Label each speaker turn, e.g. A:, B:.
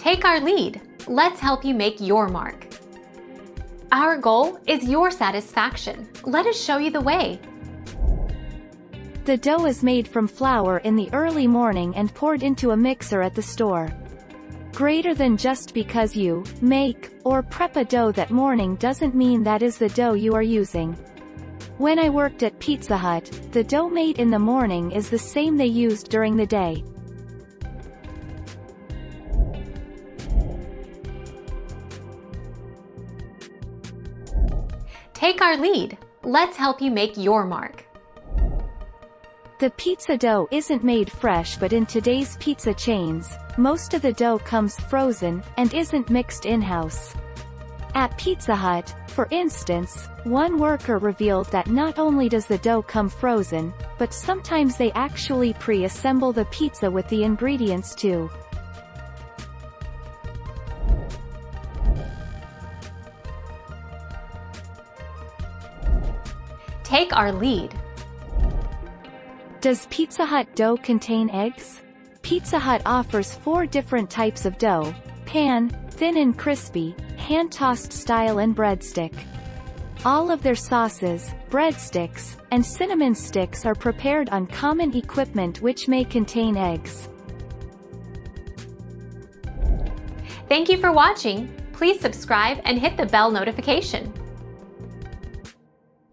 A: Take our lead. Let's help you make your mark. Our goal is your satisfaction. Let us show you the way.
B: The dough is made from flour in the early morning and poured into a mixer at the store. Greater than just because you make or prep a dough that morning doesn't mean that is the dough you are using. When I worked at Pizza Hut, the dough made in the morning is the same they used during the day.
A: Take our lead. Let's help you make your mark.
B: The pizza dough isn't made fresh, but in today's pizza chains, most of the dough comes frozen and isn't mixed in-house. At Pizza Hut, for instance, one worker revealed that not only does the dough come frozen, but sometimes they actually pre-assemble the pizza with the ingredients too.
A: Take our lead.
B: Does Pizza Hut dough contain eggs? Pizza Hut offers 4 different types of dough: pan, thin and crispy, hand-tossed style and breadstick. All of their sauces, breadsticks, and cinnamon sticks are prepared on common equipment which may contain eggs.
A: Thank you for watching. Please subscribe and hit the bell notification.